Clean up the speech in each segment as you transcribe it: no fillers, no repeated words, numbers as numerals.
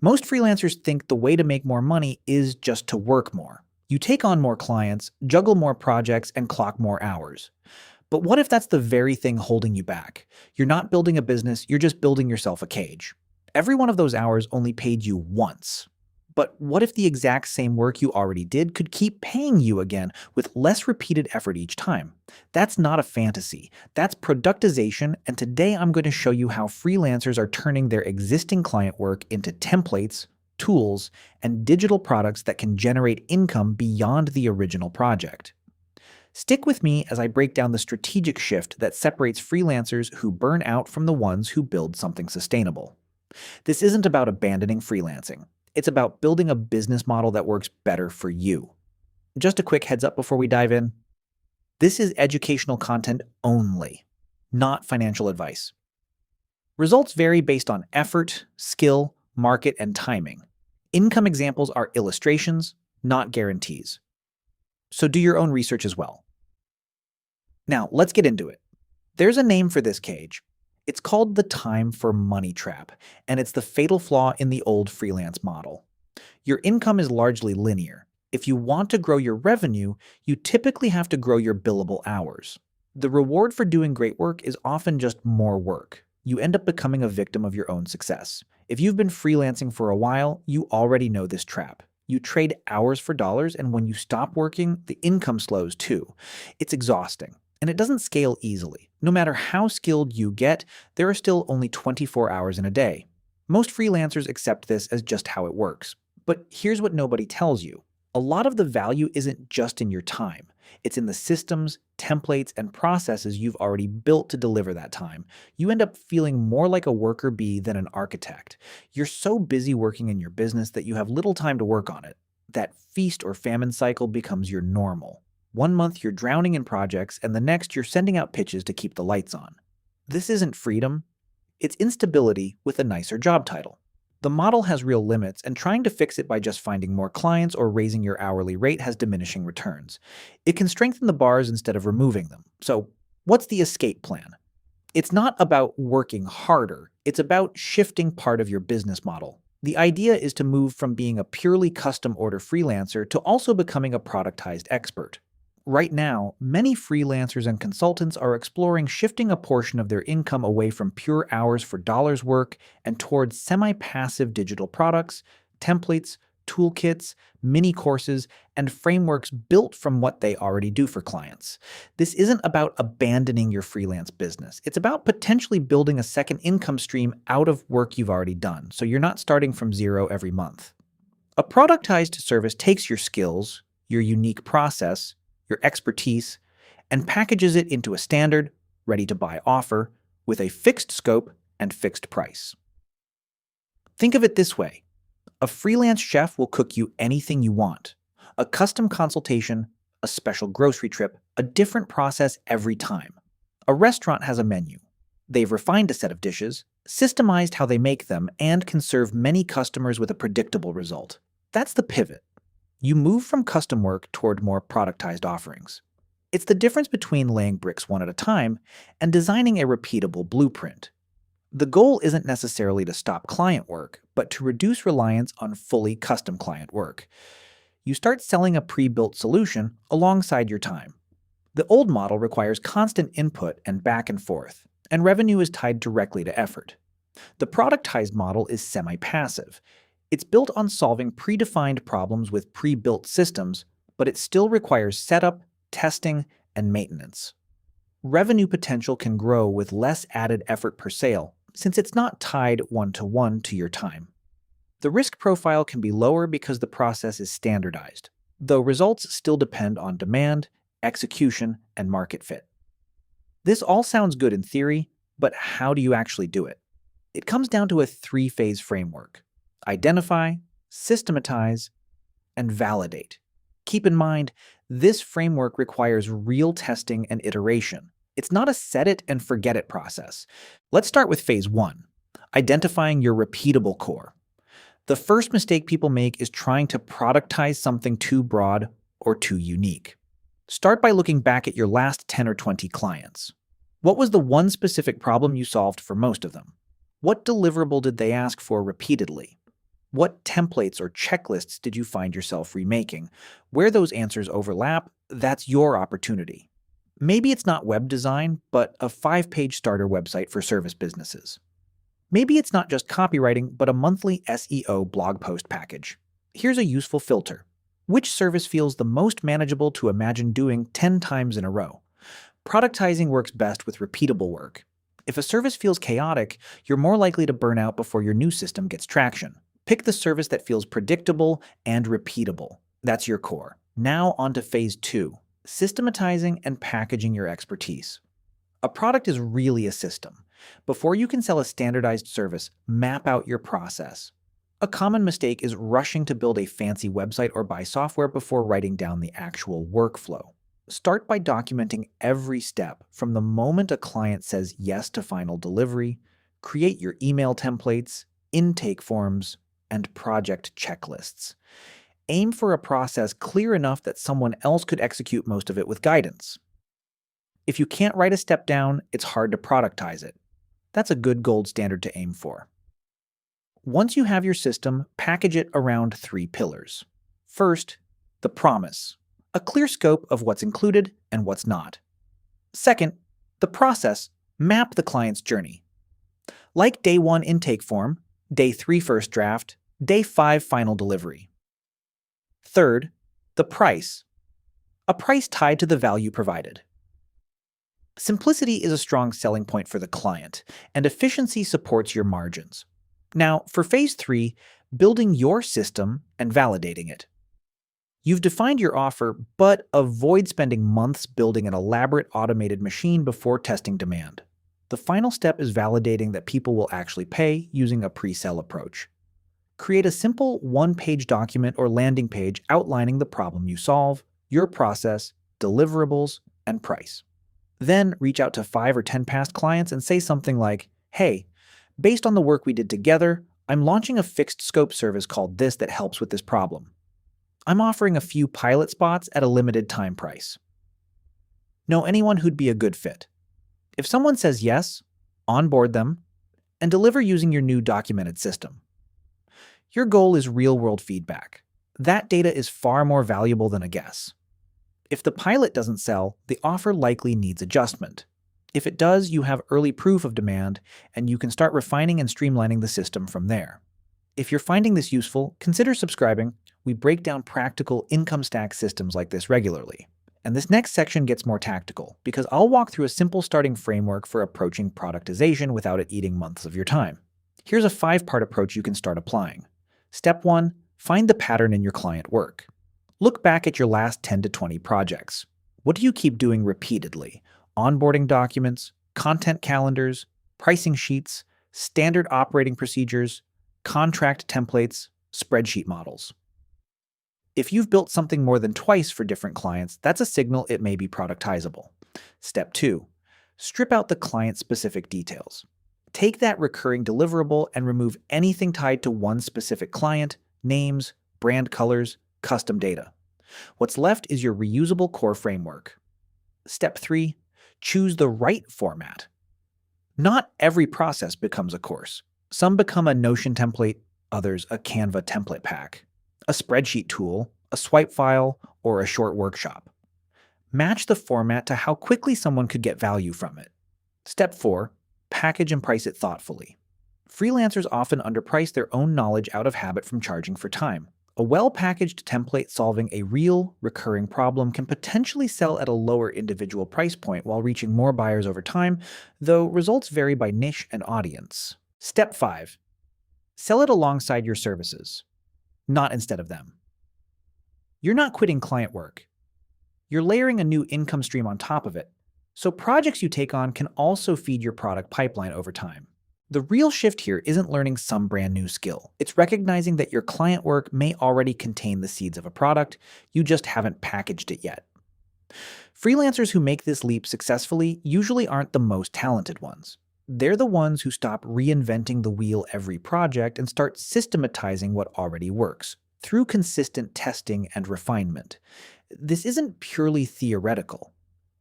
Most freelancers think the way to make more money is just to work more. You take on more clients, juggle more projects, and clock more hours. But what if that's the very thing holding you back? You're not building a business, you're just building yourself a cage. Every one of those hours only paid you once. But what if the exact same work you already did could keep paying you again with less repeated effort each time? That's not a fantasy. That's productization, and today I'm going to show you how freelancers are turning their existing client work into templates, tools, and digital products that can generate income beyond the original project. Stick with me as I break down the strategic shift that separates freelancers who burn out from the ones who build something sustainable. This isn't about abandoning freelancing. It's about building a business model that works better for you. Just a quick heads up before we dive in. This is educational content only, not financial advice. Results vary based on effort, skill, market, and timing. Income examples are illustrations, not guarantees. So do your own research as well. Now, let's get into it. There's a name for this cage. It's called the time for money trap, and it's the fatal flaw in the old freelance model. Your income is largely linear. If you want to grow your revenue, you typically have to grow your billable hours. The reward for doing great work is often just more work. You end up becoming a victim of your own success. If you've been freelancing for a while, you already know this trap. You trade hours for dollars, and when you stop working, the income slows too. It's exhausting. And it doesn't scale easily. No matter how skilled you get, there are still only 24 hours in a day. Most freelancers accept this as just how it works. But here's what nobody tells you. A lot of the value isn't just in your time. It's in the systems, templates, and processes you've already built to deliver that time. You end up feeling more like a worker bee than an architect. You're so busy working in your business that you have little time to work on it. That feast or famine cycle becomes your normal. One month you're drowning in projects, and the next you're sending out pitches to keep the lights on. This isn't freedom. It's instability with a nicer job title. The model has real limits, and trying to fix it by just finding more clients or raising your hourly rate has diminishing returns. It can strengthen the bars instead of removing them. So, what's the escape plan? It's not about working harder. It's about shifting part of your business model. The idea is to move from being a purely custom order freelancer to also becoming a productized expert. Right now, many freelancers and consultants are exploring shifting a portion of their income away from pure hours for dollars work and towards semi-passive digital products, templates, toolkits, mini courses, and frameworks built from what they already do for clients. This isn't about abandoning your freelance business. It's about potentially building a second income stream out of work you've already done, so you're not starting from zero every month. A productized service takes your skills, your unique process, your expertise, and packages it into a standard, ready-to-buy offer with a fixed scope and fixed price. Think of it this way. A freelance chef will cook you anything you want. A custom consultation, a special grocery trip, a different process every time. A restaurant has a menu. They've refined a set of dishes, systemized how they make them, and can serve many customers with a predictable result. That's the pivot. You move from custom work toward more productized offerings. It's the difference between laying bricks one at a time and designing a repeatable blueprint. The goal isn't necessarily to stop client work, but to reduce reliance on fully custom client work. You start selling a pre-built solution alongside your time. The old model requires constant input and back and forth, and revenue is tied directly to effort. The productized model is semi-passive. It's built on solving predefined problems with pre-built systems, but it still requires setup, testing, and maintenance. Revenue potential can grow with less added effort per sale, since it's not tied one-to-one to your time. The risk profile can be lower because the process is standardized, though results still depend on demand, execution, and market fit. This all sounds good in theory, but how do you actually do it? It comes down to a three-phase framework. Identify, systematize, and validate. Keep in mind, this framework requires real testing and iteration. It's not a set-it-and-forget-it process. Let's start with phase 1, identifying your repeatable core. The first mistake people make is trying to productize something too broad or too unique. Start by looking back at your last 10 or 20 clients. What was the one specific problem you solved for most of them? What deliverable did they ask for repeatedly? What templates or checklists did you find yourself remaking? Where those answers overlap, that's your opportunity. Maybe it's not web design, but a 5-page starter website for service businesses. Maybe it's not just copywriting, but a monthly SEO blog post package. Here's a useful filter. Which service feels the most manageable to imagine doing 10 times in a row? Productizing works best with repeatable work. If a service feels chaotic, you're more likely to burn out before your new system gets traction. Pick the service that feels predictable and repeatable. That's your core. Now on to phase 2, systematizing and packaging your expertise. A product is really a system. Before you can sell a standardized service, map out your process. A common mistake is rushing to build a fancy website or buy software before writing down the actual workflow. Start by documenting every step from the moment a client says yes to final delivery. Create your email templates, intake forms, and project checklists. Aim for a process clear enough that someone else could execute most of it with guidance. If you can't write a step down, it's hard to productize it. That's a good gold standard to aim for. Once you have your system, package it around 3 pillars. First, the promise, a clear scope of what's included and what's not. Second, the process, map the client's journey. Like day 1 intake form, day 3 first draft, day 5 final delivery. Third, the price, a price tied to the value provided. Simplicity is a strong selling point for the client, and efficiency supports your margins. Now, for phase 3, building your system and validating it. You've defined your offer, but avoid spending months building an elaborate automated machine before testing demand. The final step is validating that people will actually pay using a pre-sale approach. Create a simple 1-page document or landing page outlining the problem you solve, your process, deliverables, and price. Then reach out to 5 or 10 past clients and say something like, "Hey, based on the work we did together, I'm launching a fixed scope service called this that helps with this problem. I'm offering a few pilot spots at a limited time price. Know anyone who'd be a good fit?" If someone says yes, onboard them, and deliver using your new documented system. Your goal is real-world feedback. That data is far more valuable than a guess. If the pilot doesn't sell, the offer likely needs adjustment. If it does, you have early proof of demand, and you can start refining and streamlining the system from there. If you're finding this useful, consider subscribing. We break down practical income stack systems like this regularly. And this next section gets more tactical, because I'll walk through a simple starting framework for approaching productization without it eating months of your time. Here's a 5-part approach you can start applying. Step 1, find the pattern in your client work. Look back at your last 10 to 20 projects. What do you keep doing repeatedly? Onboarding documents, content calendars, pricing sheets, standard operating procedures, contract templates, spreadsheet models. If you've built something more than twice for different clients, that's a signal it may be productizable. Step 2, strip out the client-specific details. Take that recurring deliverable and remove anything tied to one specific client, names, brand colors, custom data. What's left is your reusable core framework. Step 3, choose the right format. Not every process becomes a course. Some become a Notion template, others a Canva template pack, a spreadsheet tool, a swipe file, or a short workshop. Match the format to how quickly someone could get value from it. Step 4, package and price it thoughtfully. Freelancers often underprice their own knowledge out of habit from charging for time. A well-packaged template solving a real, recurring problem can potentially sell at a lower individual price point while reaching more buyers over time, though results vary by niche and audience. Step 5, sell it alongside your services, not instead of them. You're not quitting client work. You're layering a new income stream on top of it, so projects you take on can also feed your product pipeline over time. The real shift here isn't learning some brand new skill. It's recognizing that your client work may already contain the seeds of a product, you just haven't packaged it yet. Freelancers who make this leap successfully usually aren't the most talented ones. They're the ones who stop reinventing the wheel every project and start systematizing what already works, through consistent testing and refinement. This isn't purely theoretical.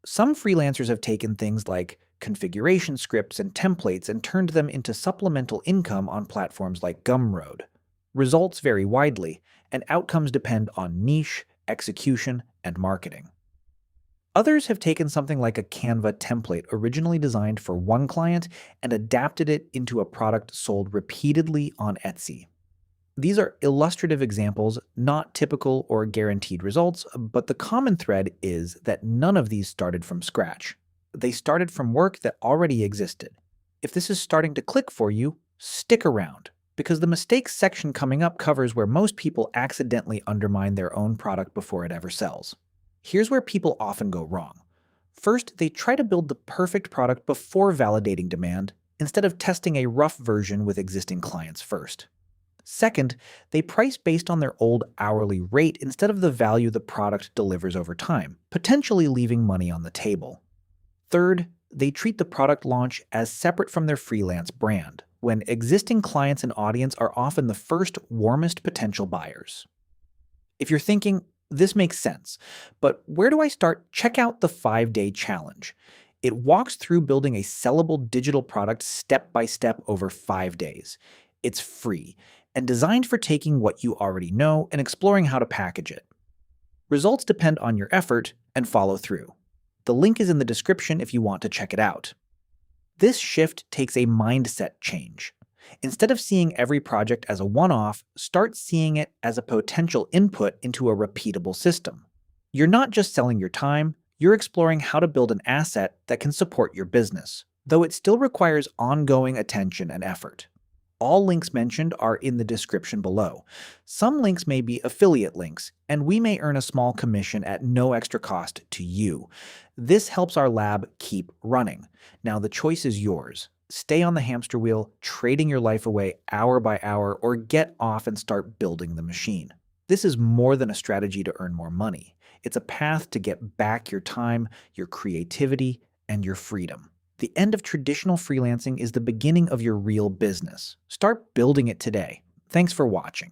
Some freelancers have taken things like configuration scripts and templates and turned them into supplemental income on platforms like Gumroad. Results vary widely, and outcomes depend on niche, execution, and marketing. Others have taken something like a Canva template originally designed for one client and adapted it into a product sold repeatedly on Etsy. These are illustrative examples, not typical or guaranteed results, but the common thread is that none of these started from scratch. They started from work that already existed. If this is starting to click for you, stick around, because the mistakes section coming up covers where most people accidentally undermine their own product before it ever sells. Here's where people often go wrong. First, they try to build the perfect product before validating demand, instead of testing a rough version with existing clients first. Second, they price based on their old hourly rate instead of the value the product delivers over time, potentially leaving money on the table. Third, they treat the product launch as separate from their freelance brand, when existing clients and audience are often the first, warmest potential buyers. If you're thinking, this makes sense, but where do I start? Check out the 5-day challenge. It walks through building a sellable digital product step by step over 5 days. It's free and designed for taking what you already know and exploring how to package it. Results depend on your effort and follow through. The link is in the description if you want to check it out. This shift takes a mindset change. Instead of seeing every project as a one-off, start seeing it as a potential input into a repeatable system. You're not just selling your time, you're exploring how to build an asset that can support your business, though it still requires ongoing attention and effort. All links mentioned are in the description below. Some links may be affiliate links, and we may earn a small commission at no extra cost to you. This helps our lab keep running. Now the choice is yours. Stay on the hamster wheel, trading your life away hour by hour, or get off and start building the machine. This is more than a strategy to earn more money. It's a path to get back your time, your creativity, and your freedom. The end of traditional freelancing is the beginning of your real business. Start building it today. Thanks for watching.